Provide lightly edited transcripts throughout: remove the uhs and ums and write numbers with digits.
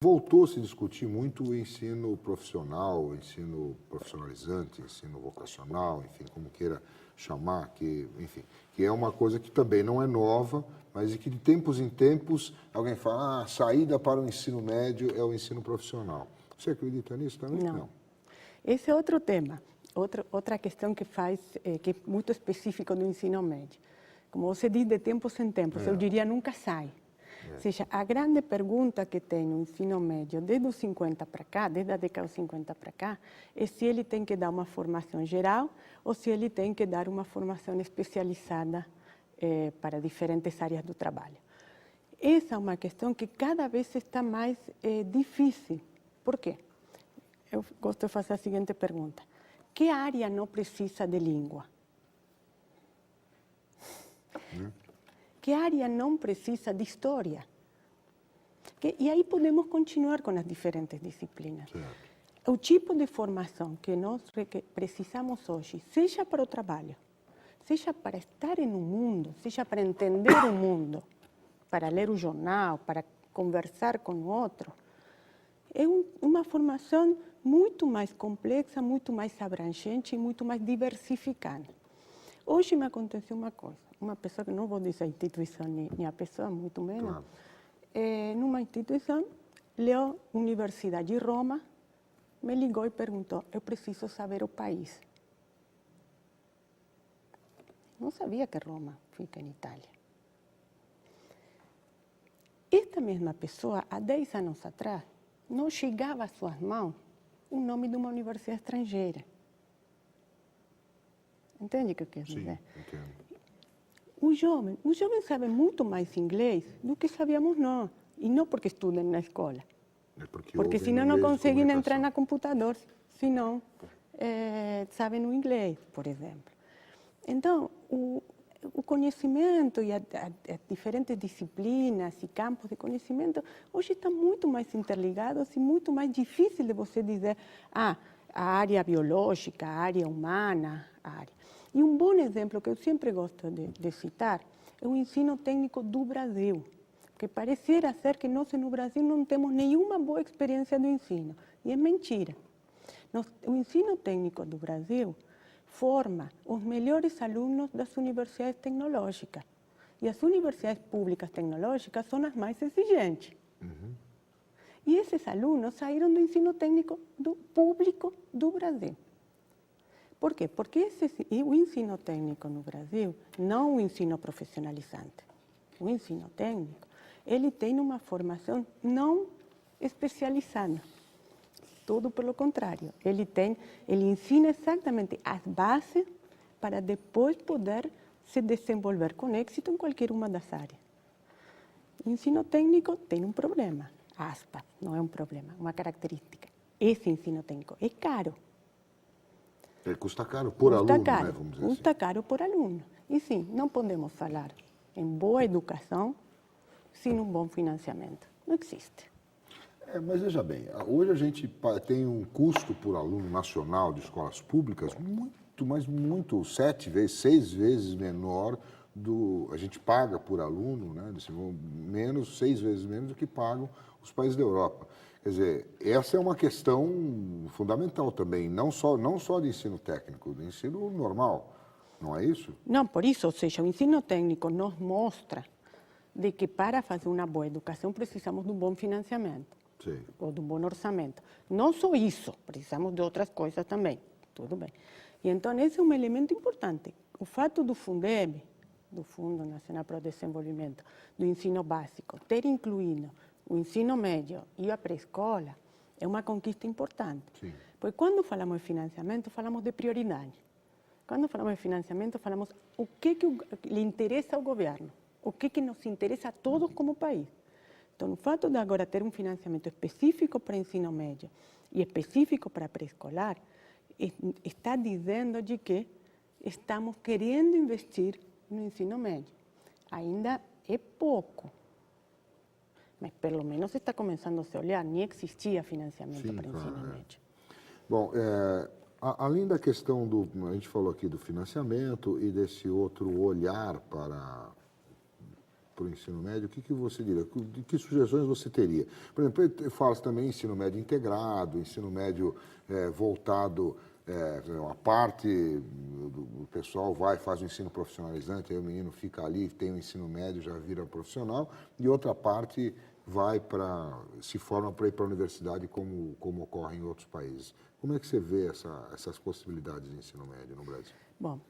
Voltou a se discutir muito o ensino profissional, o ensino profissionalizante, ensino vocacional, enfim, como queira chamar, que, enfim, que é uma coisa que também não é nova, mas que de tempos em tempos alguém fala, a saída para o ensino médio é o ensino profissional. Você acredita nisso também? Não. Esse é outro tema, outra questão que que é muito específico do ensino médio. Como você diz, de tempos em tempos, eu diria nunca sai. Ou seja, a grande pergunta que tem no ensino médio, desde os 50 para cá, desde a década de 50 para cá, é se ele tem que dar uma formação geral ou se ele tem que dar uma formação especializada para diferentes áreas do trabalho. Essa é uma questão que cada vez está mais difícil. Por quê? Eu gosto de fazer a seguinte pergunta. Que área não precisa de língua? Que área não precisa de história? E aí podemos continuar com as diferentes disciplinas. O tipo de formação que nós precisamos hoje, seja para o trabalho, seja para estar no mundo, seja para entender o mundo, para ler o jornal, para conversar com o outro, é uma formação muito mais complexa, muito mais abrangente e muito mais diversificada. Hoje me aconteceu uma coisa. Uma pessoa, que não vou dizer a instituição nem a pessoa, muito menos, numa instituição, leu Universidade de Roma, me ligou e perguntou, eu preciso saber o país. Não sabia que Roma fica em Itália. Esta mesma pessoa, há 10 anos atrás, não chegava às suas mãos o nome de uma universidade estrangeira. Entende o que eu quero dizer? Sim, entendo. Os jovens sabem muito mais inglês do que sabíamos nós. E não porque estudem na escola. É porque senão não conseguem entrar no computador, senão sabem o inglês, por exemplo. Então, o conhecimento e as diferentes disciplinas e campos de conhecimento hoje estão muito mais interligados e muito mais difícil de você dizer a área biológica, a área humana, a área. E um bom exemplo que eu sempre gosto de citar é o ensino técnico do Brasil, porque pareciera ser que nós no Brasil não temos nenhuma boa experiência do ensino, e é mentira. O ensino técnico do Brasil forma os melhores alunos das universidades tecnológicas, e as universidades públicas tecnológicas são as mais exigentes. E esses alunos saíram do ensino técnico público do Brasil. Por quê? Porque o ensino técnico no Brasil, não o ensino profissionalizante, o ensino técnico, ele tem uma formação não especializada. Tudo pelo contrário. Ele ensina exatamente as bases para depois poder se desenvolver com êxito em qualquer uma das áreas. O ensino técnico tem um problema, aspas, não é um problema, uma característica. Esse ensino técnico é caro. Ele custa caro por aluno, né, vamos dizer custa assim. caro por aluno. E sim, não podemos falar em boa educação sem um bom financiamento. Não existe. Mas veja bem, hoje a gente tem um custo por aluno nacional de escolas públicas muito, mas muito, 7 vezes, 6 vezes menor a gente paga por aluno, né, menos, 6 vezes menos do que pagam os países da Europa. Quer dizer, essa é uma questão fundamental também, não só de ensino técnico, de ensino normal, não é isso? Não, por isso, ou seja, o ensino técnico nos mostra de que para fazer uma boa educação precisamos de um bom financiamento. Sim. Ou de um bom orçamento. Não só isso, precisamos de outras coisas também, tudo bem. E então esse é um elemento importante. O fato do Fundeb, do Fundo Nacional para o Desenvolvimento do Ensino Básico, ter incluído o ensino médio e a pré-escola é uma conquista importante. Sim. Porque quando falamos de financiamento, falamos de prioridade. Quando falamos de financiamento, falamos o que lhe interessa ao governo, o que nos interessa a todos como país. Então, o fato de agora ter um financiamento específico para ensino médio e específico para pré-escolar está dizendo de que estamos querendo investir no ensino médio. Ainda é pouco, mas pelo menos está começando a se olhar. Nem existia financiamento para ensino médio. Bom, além da questão a gente falou aqui do financiamento e desse outro olhar para o ensino médio, o que você diria? Que sugestões você teria? Por exemplo, fala-se também em ensino médio integrado, ensino médio voltado, a parte do pessoal faz o ensino profissionalizante, aí o menino fica ali, tem o ensino médio, já vira profissional, e outra parte se forma para ir para a universidade, como ocorre em outros países. Como é que você vê essas possibilidades de ensino médio no Brasil? Bom,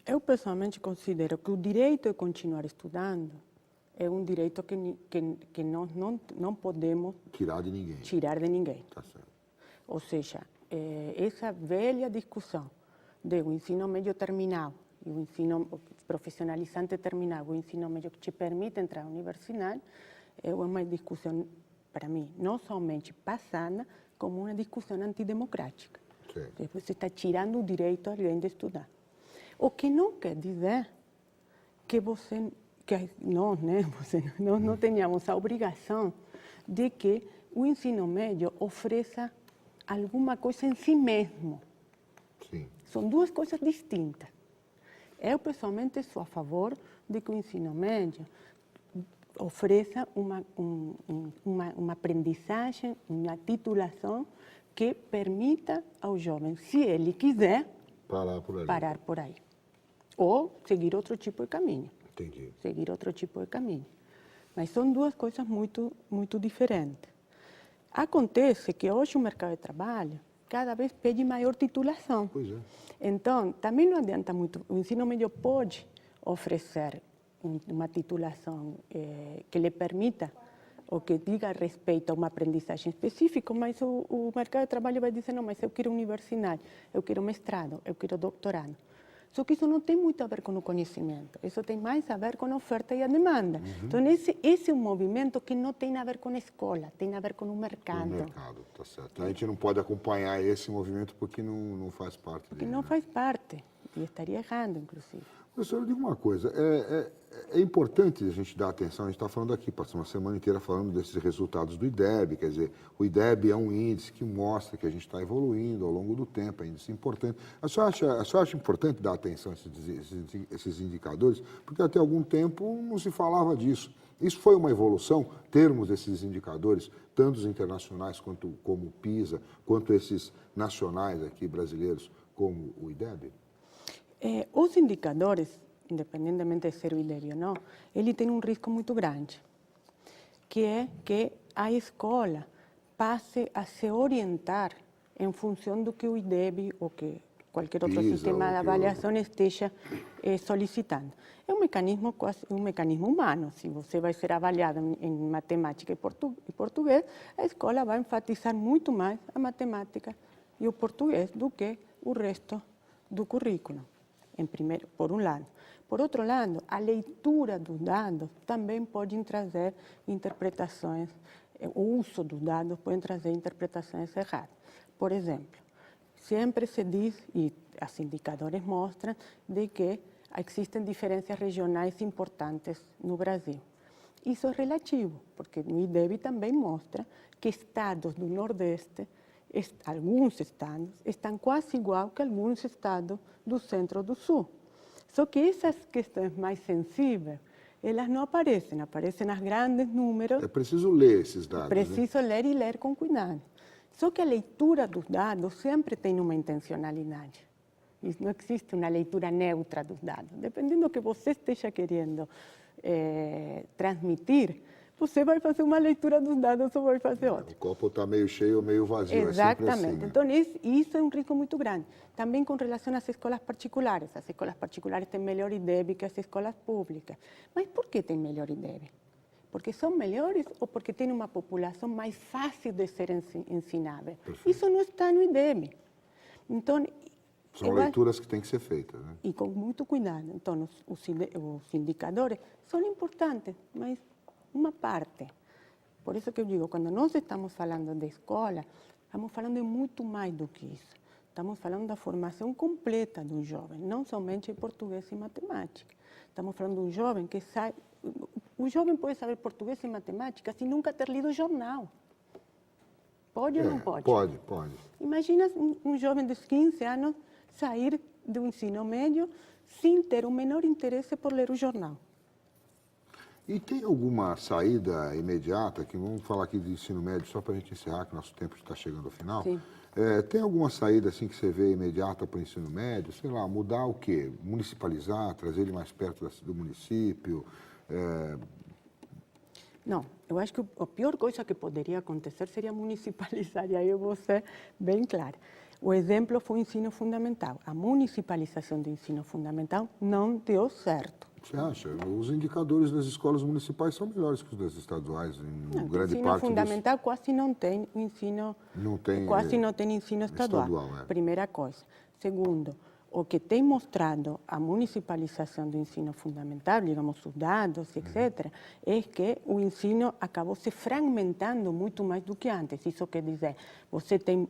eu pessoalmente considero que o direito de continuar estudando é um direito que nós não podemos Tirar de ninguém. tirar de ninguém. Tá certo. Ou seja, essa velha discussão do ensino médio terminal e o ensino profissionalizante terminal, o ensino médio que te permite entrar na universidade, é uma discussão, para mim, não somente passada, como uma discussão antidemocrática. Sim. Você está tirando o direito a alguém de estudar. O que não quer dizer que nós não tenhamos a obrigação de que o ensino médio ofereça alguma coisa em si mesmo. Sim. São duas coisas distintas. Eu, pessoalmente, sou a favor de que o ensino médio ofereça uma aprendizagem, uma titulação que permita ao jovem, se ele quiser, parar por aí. Ou seguir outro tipo de caminho. Entendi. Seguir outro tipo de caminho. Mas são duas coisas muito, muito diferentes. Acontece que hoje o mercado de trabalho cada vez pede maior titulação. Pois é. Então, também não adianta muito. O ensino médio pode oferecer uma titulação que lhe permita ou que diga respeito a uma aprendizagem específica, mas o mercado de trabalho vai dizer, não, mas eu quero universidade, eu quero mestrado, eu quero doutorado. Só que isso não tem muito a ver com o conhecimento, isso tem mais a ver com a oferta e a demanda. Então, esse é um movimento que não tem a ver com a escola, tem a ver com o mercado. O mercado, tá certo. A gente não pode acompanhar esse movimento porque não faz parte dele. Porque não faz parte, e estaria errado, inclusive. Professor, eu digo uma coisa, é importante a gente dar atenção, a gente está falando aqui, passou uma semana inteira falando desses resultados do IDEB, quer dizer, o IDEB é um índice que mostra que a gente está evoluindo ao longo do tempo, é um índice importante. A senhora acha importante dar atenção a esses indicadores? Porque até algum tempo não se falava disso. Isso foi uma evolução, termos esses indicadores, tanto os internacionais como o PISA, quanto esses nacionais aqui brasileiros, como o IDEB? Os indicadores, independentemente de ser o IDEB ou não, ele tem um risco muito grande, que é que a escola passe a se orientar em função do que o IDEB ou que qualquer outro sistema de avaliação esteja solicitando. É um mecanismo quase um mecanismo humano. Se você vai ser avaliado em matemática e português, a escola vai enfatizar muito mais a matemática e o português do que o resto do currículo. Por um lado. Por outro lado, a leitura dos dados também pode trazer interpretações, o uso dos dados pode trazer interpretações erradas. Por exemplo, sempre se diz, e os indicadores mostram, de que existem diferenças regionais importantes no Brasil. Isso é relativo, porque o IDEB também mostra que estados do Nordeste, alguns estados, estão quase igual que alguns estados do Centro do Sul. Só que essas questões mais sensíveis, elas não aparecem, aparecem nos grandes números. É preciso ler esses dados. Preciso ler e ler com cuidado. Só que a leitura dos dados sempre tem uma intencionalidade. E não existe uma leitura neutra dos dados. Dependendo do que você esteja querendo transmitir, você vai fazer uma leitura dos dados ou vai fazer outra. O copo está meio cheio ou meio vazio. Exatamente. É sempre assim, né? Então, isso é um risco muito grande. Também com relação às escolas particulares. As escolas particulares têm melhor IDEB que as escolas públicas. Mas por que têm melhor IDEB? Porque são melhores ou porque têm uma população mais fácil de ser ensinável? Perfeito. Isso não está no IDEB. Então, são leituras que têm que ser feitas, né? E com muito cuidado. Então, os indicadores são importantes, mas uma parte. Por isso que eu digo, quando nós estamos falando de escola, estamos falando de muito mais do que isso. Estamos falando da formação completa do jovem, não somente em português e matemática. Estamos falando de um jovem que sai... O jovem pode saber português e matemática sem nunca ter lido jornal. Pode ou não pode? Pode. Imagina um jovem de 15 anos sair do ensino médio sem ter o menor interesse por ler o jornal. E tem alguma saída imediata, que vamos falar aqui de ensino médio, só para a gente encerrar, que nosso tempo está chegando ao final. Sim. Tem alguma saída assim que você vê imediata para o ensino médio? Sei lá, mudar o quê? Municipalizar, trazer ele mais perto do município? Não, eu acho que a pior coisa que poderia acontecer seria municipalizar, e aí eu vou ser bem clara. O exemplo foi o ensino fundamental. A municipalização do ensino fundamental não deu certo. Você acha? Os indicadores das escolas municipais são melhores que os das estaduais, em grande ensino parte fundamental quase não tem ensino, quase não tem ensino estadual. Primeira coisa. Segundo, o que tem mostrado a municipalização do ensino fundamental, digamos, os dados, etc., é que o ensino acabou se fragmentando muito mais do que antes. Isso quer dizer, você tem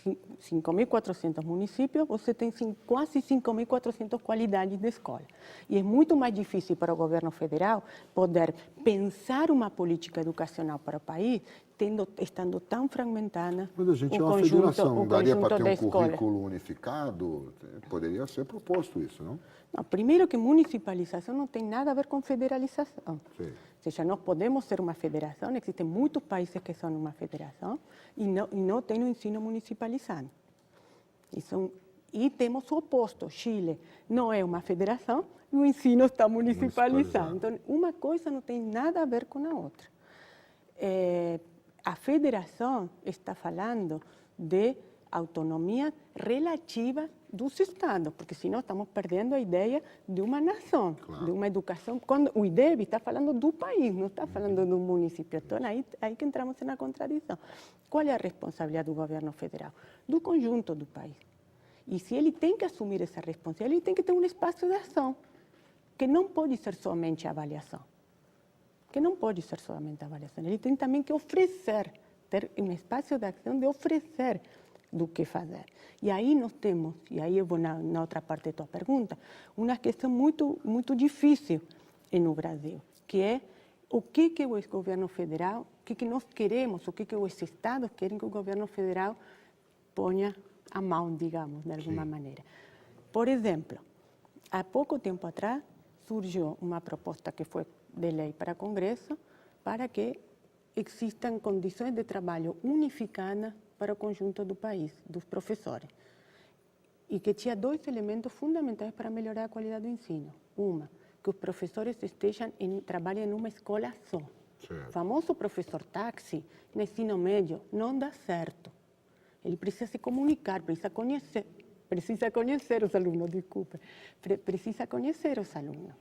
5.400 municípios, você tem quase 5.400 qualidades de escola. E é muito mais difícil para o governo federal poder pensar uma política educacional para o país estando tão fragmentada. Mas a gente é uma federação, não daria para ter um currículo unificado? Poderia ser proposto isso, não? Não, primeiro que municipalização não tem nada a ver com federalização. Sim. Ou seja, nós podemos ser uma federação, existem muitos países que são uma federação e não tem o ensino municipalizado. E temos o oposto, Chile não é uma federação e o ensino está municipalizado. Então, uma coisa não tem nada a ver com a outra. A federação está falando de autonomia relativa dos estados, porque senão estamos perdendo a ideia de uma nação, de uma educação. Quando o IDEB está falando do país, não está falando do município. Então, aí que entramos na contradição. Qual é a responsabilidade do governo federal? Do conjunto do país. E se ele tem que assumir essa responsabilidade, ele tem que ter um espaço de ação, que não pode ser somente avaliação. Ele tem também que oferecer, ter um espaço de ação de oferecer do que fazer. E aí nós temos, e aí eu vou na outra parte da tua pergunta, uma questão muito difícil no Brasil, que é o que o governo federal, o que nós queremos, o que os estados querem que o governo federal ponha a mão, digamos, de alguma maneira. Por exemplo, há pouco tempo atrás surgiu uma proposta que foi de lei para o Congresso para que existam condições de trabalho unificadas para o conjunto do país, dos professores. E que tinha dois elementos fundamentais para melhorar a qualidade do ensino. Uma, que os professores trabalhem em uma escola só. Certo. O famoso professor táxi, no ensino médio, não dá certo. Ele precisa se comunicar, precisa conhecer os alunos, desculpa. Precisa conhecer os alunos.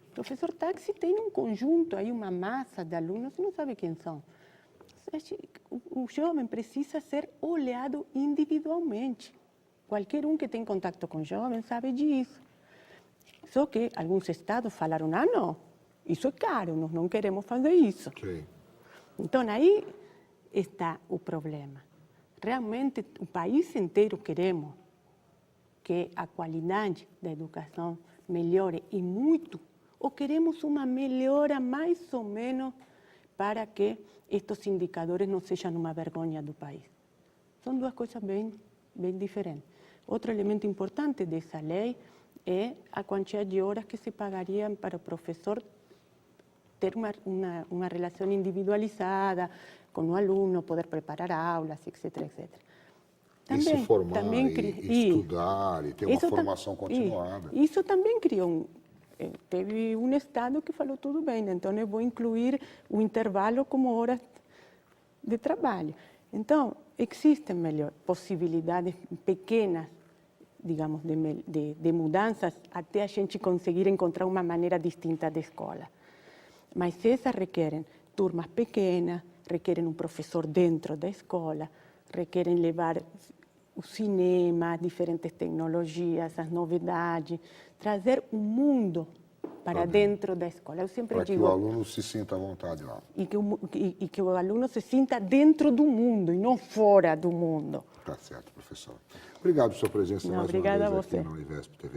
O professor táxi tem um conjunto, aí uma massa de alunos, você não sabe quem são. O jovem precisa ser olhado individualmente. Qualquer um que tem contato com jovens sabe disso. Só que alguns estados falaram, não, isso é caro, nós não queremos fazer isso. Sim. Então, aí está o problema. Realmente, o país inteiro queremos que a qualidade da educação melhore e muito, ou queremos uma melhora mais ou menos para que estes indicadores não sejam uma vergonha do país. São duas coisas bem diferentes. Outro elemento importante dessa lei é a quantidade de horas que se pagariam para o professor ter uma relação individualizada com o aluno, poder preparar aulas, etc, etc. Também, e se formar, e estudar, e ter uma formação continuada. Isso também criou teve um estado que falou tudo bem, então eu vou incluir o intervalo como horas de trabalho. Então, existem possibilidades pequenas, digamos, de mudanças até a gente conseguir encontrar uma maneira distinta de escola. Mas essas requerem turmas pequenas, requerem um professor dentro da escola, requerem levar o cinema, diferentes tecnologias, as novidades, trazer o mundo para dentro da escola. Eu sempre para digo... Para que o aluno se sinta à vontade lá. E que o aluno se sinta dentro do mundo e não fora do mundo. Tá certo, professor. Obrigado pela sua presença mais uma vez aqui na Univesp TV.